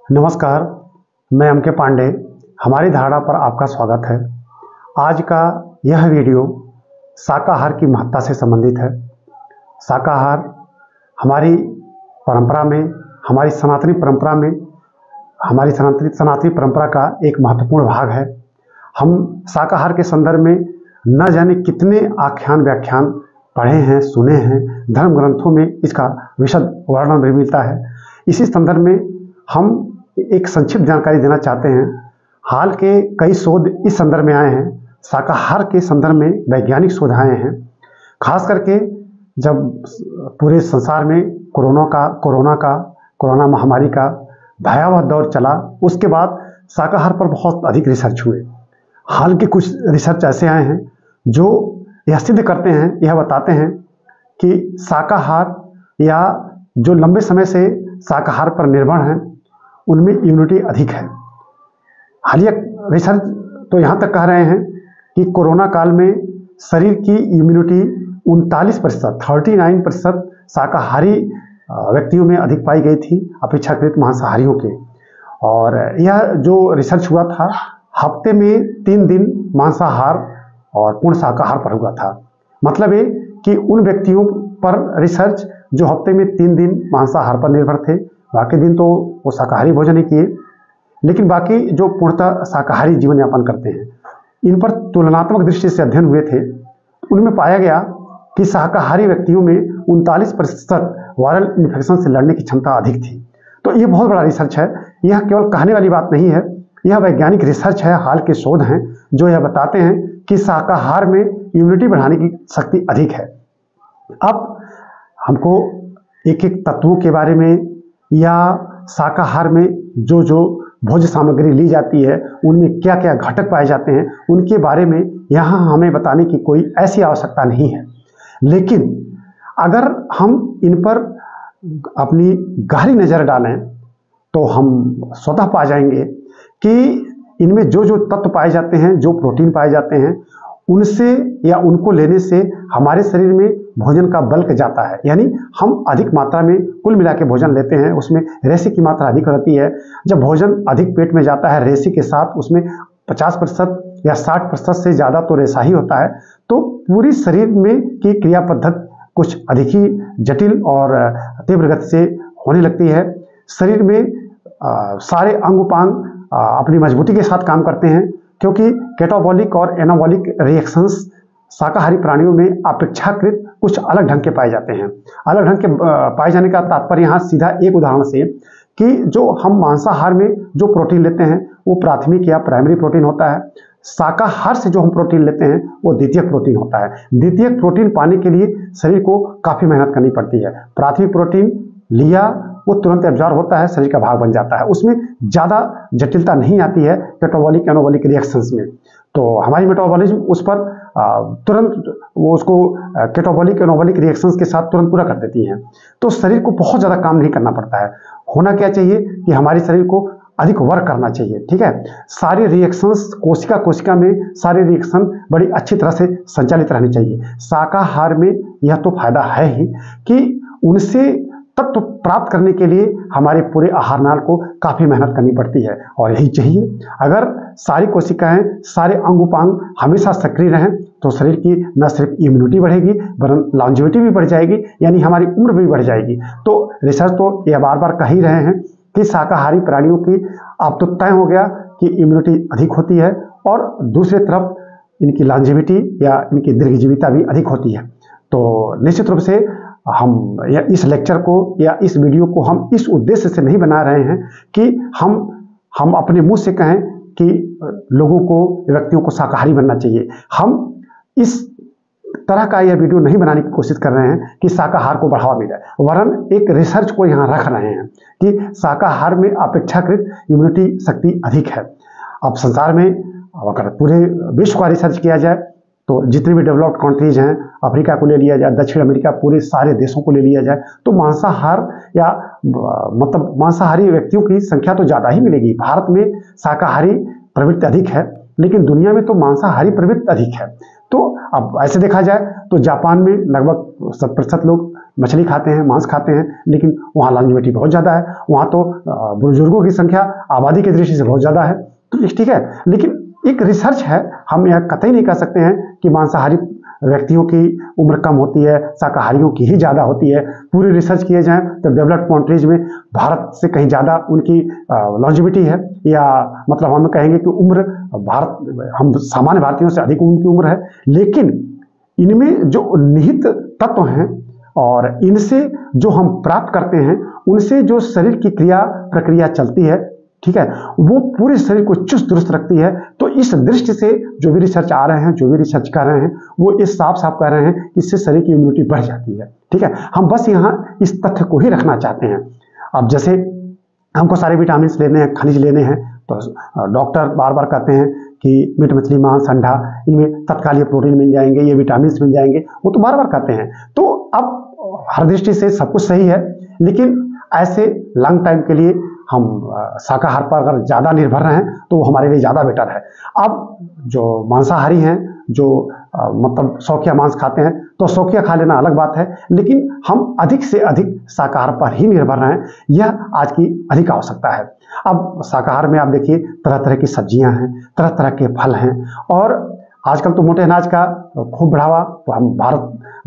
नमस्कार, मैं एम के पांडे। हमारी धारणा पर आपका स्वागत है। आज का यह वीडियो शाकाहार की महत्ता से संबंधित है। शाकाहार हमारी परंपरा में, हमारी सनातनी परंपरा में, हमारी सनातनी परंपरा का एक महत्वपूर्ण भाग है। हम शाकाहार के संदर्भ में न जाने कितने आख्यान व्याख्यान पढ़े हैं, सुने हैं। धर्म ग्रंथों में इसका विशद वर्णन भी मिलता है। इसी संदर्भ में हम एक संक्षिप्त जानकारी देना चाहते हैं। हाल के कई शोध इस संदर्भ में आए हैं, शाकाहार के संदर्भ में वैज्ञानिक शोध आए हैं। खास करके जब पूरे संसार में कोरोना महामारी का भयावह दौर चला, उसके बाद शाकाहार पर बहुत अधिक रिसर्च हुए। हाल के कुछ रिसर्च ऐसे आए हैं जो यह सिद्ध करते हैं, यह बताते हैं कि शाकाहार या जो लंबे समय से शाकाहार पर निर्भर हैं उनमें इम्यूनिटी अधिक है। हालिया रिसर्च तो यहाँ तक कह रहे हैं कि कोरोना काल में शरीर की इम्यूनिटी 39% शाकाहारी व्यक्तियों में अधिक पाई गई थी अपेक्षाकृत मांसाहारियों के। और यह जो रिसर्च हुआ था, हफ्ते में 3 दिन मांसाहार और पूर्ण शाकाहार पर हुआ था। मतलब ये कि उन व्यक्तियों पर रिसर्च जो हफ्ते में 3 दिन मांसाहार पर निर्भर थे, बाकी दिन तो वो शाकाहारी भोजन ही किए, लेकिन बाकी जो पूर्णतः शाकाहारी जीवन यापन करते हैं, इन पर तुलनात्मक दृष्टि से अध्ययन हुए थे। उनमें पाया गया कि शाकाहारी व्यक्तियों में 39% वायरल इन्फेक्शन से लड़ने की क्षमता अधिक थी। तो ये बहुत बड़ा रिसर्च है। यह केवल कहने वाली बात नहीं है, यह वैज्ञानिक रिसर्च है, हाल के शोध हैं जो यह बताते हैं कि शाकाहार में इम्यूनिटी बढ़ाने की शक्ति अधिक है। अब हमको एक एक तत्वों के बारे में या शाकाहार में जो जो भोज्य सामग्री ली जाती है उनमें क्या क्या घटक पाए जाते हैं, उनके बारे में यहाँ हमें बताने की कोई ऐसी आवश्यकता नहीं है। लेकिन अगर हम इन पर अपनी गहरी नज़र डालें तो हम स्वतः पा जाएंगे कि इनमें जो जो तत्व पाए जाते हैं, जो प्रोटीन पाए जाते हैं, उनसे या उनको लेने से हमारे शरीर में भोजन का बल्क जाता है। यानी हम अधिक मात्रा में कुल मिला के भोजन लेते हैं, उसमें रेशे की मात्रा अधिक रहती है। जब भोजन अधिक पेट में जाता है रेशे के साथ, उसमें 50% या 60% से ज़्यादा तो रेशा ही होता है। तो पूरी शरीर में की क्रिया पद्धति कुछ अधिक ही जटिल और तीव्र गति से होने लगती है। शरीर में सारे अंग उपांग अपनी मजबूती के साथ काम करते हैं, क्योंकि कैटाबॉलिक और एनाबॉलिक रिएक्शंस शाकाहारी प्राणियों में अपेक्षाकृत कुछ अलग ढंग के पाए जाते हैं। अलग ढंग के पाए जाने का तात्पर्य यहाँ सीधा एक उदाहरण से कि जो हम मांसाहार में जो प्रोटीन लेते हैं वो प्राथमिक या प्राइमरी प्रोटीन होता है। शाकाहार से जो हम प्रोटीन लेते हैं वो द्वितीयक प्रोटीन होता है। द्वितीयक प्रोटीन पाने के लिए शरीर को काफ़ी मेहनत करनी पड़ती है। प्राथमिक प्रोटीन लिया वो तुरंत एब्जॉर्ब होता है, शरीर का भाग बन जाता है, उसमें ज़्यादा जटिलता नहीं आती है कैटाबॉलिक एनाबॉलिक रिएक्शंस में। तो हमारी मेटाबॉलिज्म उस पर तुरंत वो उसको कैटाबॉलिक एनाबॉलिक रिएक्शंस के साथ तुरंत पूरा कर देती हैं। तो शरीर को बहुत ज़्यादा काम नहीं करना पड़ता है। होना क्या चाहिए कि हमारे शरीर को अधिक वर्क करना चाहिए। ठीक है, सारे रिएक्शंस कोशिका में सारे रिएक्शन बड़ी अच्छी तरह से संचालित रहनी चाहिए। शाकाहार में यह तो फायदा है ही कि उनसे तत्व प्राप्त करने के लिए हमारे पूरे आहार नाल को काफ़ी मेहनत करनी पड़ती है, और यही चाहिए। अगर सारी कोशिकाएं, सारे अंग उपांग हमेशा सक्रिय रहें तो शरीर की न सिर्फ इम्यूनिटी बढ़ेगी वरन लॉन्जेविटी भी बढ़ जाएगी, यानी हमारी उम्र भी बढ़ जाएगी। तो रिसर्च तो यह बार बार कह ही रहे हैं कि शाकाहारी प्राणियों की अब तो तय हो गया कि इम्यूनिटी अधिक होती है, और दूसरी तरफ इनकी लॉन्जेविटी या इनकी दीर्घजीविता भी अधिक होती है। तो निश्चित रूप से हम या इस लेक्चर को या इस वीडियो को हम इस उद्देश्य से नहीं बना रहे हैं कि हम अपने मुंह से कहें कि लोगों को, व्यक्तियों को शाकाहारी बनना चाहिए। हम इस तरह का यह वीडियो नहीं बनाने की कोशिश कर रहे हैं कि शाकाहार को बढ़ावा मिले, वरन एक रिसर्च को यहाँ रख रहे हैं कि शाकाहार में अपेक्षाकृत इम्यूनिटी शक्ति अधिक है। अब संसार में अगर पूरे विश्व का रिसर्च किया जाए तो जितने भी डेवलप्ड कंट्रीज हैं, अफ्रीका को ले लिया जाए, दक्षिण अमेरिका, पूरे सारे देशों को ले लिया जाए, तो मांसाहार या मतलब मांसाहारी व्यक्तियों की संख्या तो ज़्यादा ही मिलेगी। भारत में शाकाहारी प्रवृत्ति अधिक है, लेकिन दुनिया में तो मांसाहारी प्रवृत्ति अधिक है। तो अब ऐसे देखा जाए तो जापान में लगभग 70% लोग मछली खाते हैं, मांस खाते हैं, लेकिन वहाँ लॉन्जेविटी बहुत ज़्यादा है, वहाँ तो बुजुर्गों की संख्या आबादी की दृष्टि से बहुत ज़्यादा है। तो ठीक है, लेकिन एक रिसर्च है, हम यह कतई नहीं कह सकते हैं कि मांसाहारी व्यक्तियों की उम्र कम होती है, शाकाहारियों की ही ज़्यादा होती है। पूरी रिसर्च किए जाएं तो डेवलप्ड कंट्रीज में भारत से कहीं ज़्यादा उनकी लॉन्जेविटी है, या मतलब हम कहेंगे कि उम्र भारत, हम सामान्य भारतीयों से अधिक उनकी उम्र है। लेकिन इनमें जो निहित तत्व हैं और इनसे जो हम प्राप्त करते हैं, उनसे जो शरीर की क्रिया प्रक्रिया चलती है, ठीक है, वो पूरे शरीर को चुस्त दुरुस्त रखती है। तो इस दृष्टि से जो भी रिसर्च आ रहे हैं, जो भी रिसर्च कर रहे हैं, वो इस साफ साफ कह रहे हैं, इससे शरीर की इम्यूनिटी बढ़ जाती है। ठीक है, हम बस यहाँ इस तथ्य को ही रखना चाहते हैं। अब जैसे हमको सारे विटामिन लेने हैं, खनिज लेने हैं, तो डॉक्टर बार बार कहते हैं कि मीट मछली मांस अंडा, इनमें तत्काल ये प्रोटीन मिल जाएंगे, ये विटामिन मिल जाएंगे, वो तो बार बार कहते हैं। तो अब हर दृष्टि से सब कुछ सही है, लेकिन ऐसे लॉन्ग टाइम के लिए हम शाकाहार पर अगर ज़्यादा निर्भर रहें तो वो हमारे लिए ज़्यादा बेटर है। अब जो मांसाहारी हैं, जो मतलब शौकिया मांस खाते हैं, तो शौकिया खा लेना अलग बात है, लेकिन हम अधिक से अधिक शाकाहार पर ही निर्भर रहें, यह आज की अधिक आवश्यकता है। अब शाकाहार में आप देखिए तरह तरह की सब्जियां हैं, तरह तरह के फल हैं, और आजकल तो मोटे अनाज का खूब बढ़ावा, तो हम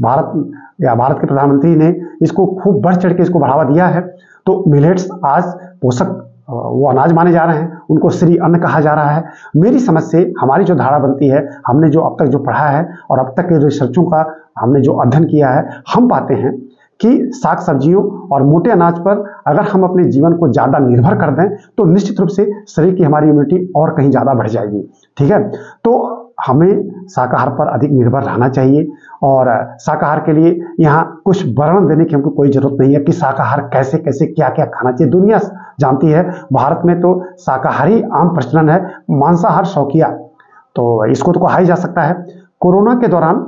भारत के प्रधानमंत्री ने इसको खूब बढ़ चढ़ के इसको बढ़ावा दिया है। तो मिलेट्स आज पोषक वो अनाज माने जा रहे हैं, उनको श्री अन्न कहा जा रहा है। मेरी समझ से हमारी जो धारणा बनती है, हमने जो अब तक जो पढ़ा है और अब तक के रिसर्चों का हमने जो अध्ययन किया है, हम पाते हैं कि साग सब्जियों और मोटे अनाज पर अगर हम अपने जीवन को ज़्यादा निर्भर कर दें तो निश्चित रूप से शरीर की हमारी इम्यूनिटी और कहीं ज़्यादा बढ़ जाएगी। ठीक है, तो हमें शाकाहार पर अधिक निर्भर रहना चाहिए, और शाकाहार के लिए यहाँ कुछ वर्णन देने की हमको कोई ज़रूरत नहीं है कि शाकाहार कैसे कैसे क्या क्या खाना चाहिए। दुनिया जानती है, भारत में तो शाकाहारी आम प्रचलन है, मांसाहार शौकिया, तो इसको तो कहा ही जा सकता है। कोरोना के दौरान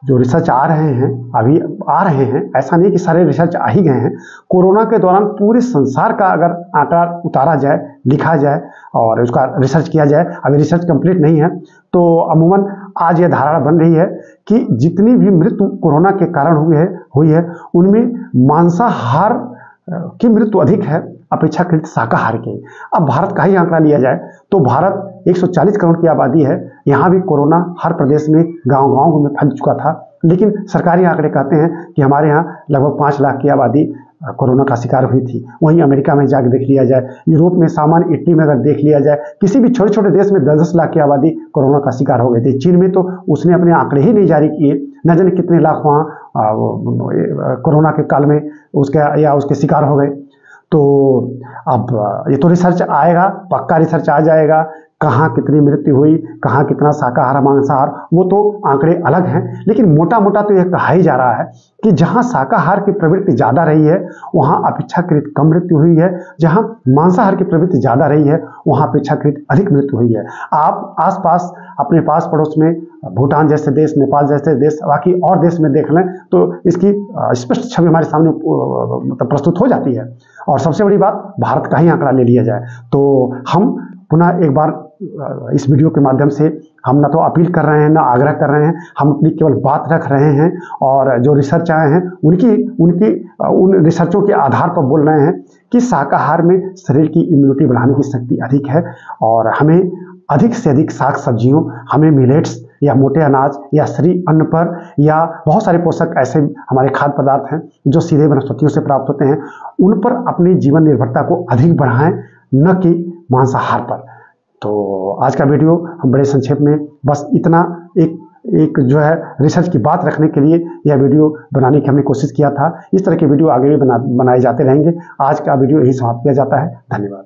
जो रिसर्च आ रहे हैं, अभी आ रहे हैं, ऐसा नहीं कि सारे रिसर्च आ ही गए हैं। कोरोना के दौरान पूरे संसार का अगर आंकड़ा उतारा जाए, लिखा जाए और उसका रिसर्च किया जाए, अभी रिसर्च कंप्लीट नहीं है, तो अमूमन आज यह धारणा बन रही है कि जितनी भी मृत्यु कोरोना के कारण हुई है उनमें मांसाहार की मृत्यु अधिक है अपेक्षाकृत शाकाहार के। अब भारत का ही आंकड़ा लिया जाए तो भारत 140 करोड़ की आबादी है, यहाँ भी कोरोना हर प्रदेश में गांव-गांव में फैल चुका था, लेकिन सरकारी आंकड़े कहते हैं कि हमारे यहाँ लगभग 5 लाख की आबादी कोरोना का शिकार हुई थी। वहीं अमेरिका में जाकर देख लिया जाए, यूरोप में सामान्य इटली में अगर देख लिया जाए, किसी भी छोटे छोटे देश में 10-10 लाख की आबादी कोरोना का शिकार हो गई थी। चीन में तो उसने अपने आंकड़े ही नहीं जारी किए, न जाने कितने लाख वहाँ कोरोना के काल में उसके शिकार हो गए। तो अब ये तो रिसर्च आएगा, पक्का रिसर्च आ जाएगा, कहाँ कितनी मृत्यु हुई, कहाँ कितना शाकाहार मांसाहार, वो तो आंकड़े अलग हैं। लेकिन मोटा मोटा तो यह कहा ही जा रहा है कि जहाँ शाकाहार की प्रवृत्ति ज़्यादा रही है वहाँ अपेक्षाकृत कम मृत्यु हुई है, जहाँ मांसाहार की प्रवृत्ति ज़्यादा रही है वहाँ अपेक्षाकृत अधिक मृत्यु हुई है। आप आसपास अपने पास पड़ोस में भूटान जैसे देश, नेपाल जैसे देश, बाकी और देश में देख लें तो इसकी स्पष्ट छवि हमारे सामने मतलब प्रस्तुत हो जाती है। और सबसे बड़ी बात, भारत का ही आंकड़ा ले लिया जाए तो हम पुनः एक बार इस वीडियो के माध्यम से हम ना तो अपील कर रहे हैं, ना आग्रह कर रहे हैं, हम अपनी केवल बात रख रहे हैं, और जो रिसर्च आए हैं उन रिसर्चों के आधार पर बोल रहे हैं कि शाकाहार में शरीर की इम्यूनिटी बढ़ाने की शक्ति अधिक है, और हमें अधिक से अधिक साग सब्जियों, हमें मिलेट्स या मोटे अनाज या श्री अन्न पर, या बहुत सारे पोषक ऐसे हमारे खाद्य पदार्थ हैं जो सीधे वनस्पतियों से प्राप्त होते हैं, उन पर अपनी जीवन निर्भरता को अधिक बढ़ाएं, न कि मांसाहार पर। तो आज का वीडियो हम बड़े संक्षेप में बस इतना एक जो है रिसर्च की बात रखने के लिए यह वीडियो बनाने की हमने कोशिश किया था। इस तरह के वीडियो आगे भी बनाए जाते रहेंगे। आज का वीडियो यही समाप्त किया जाता है। धन्यवाद।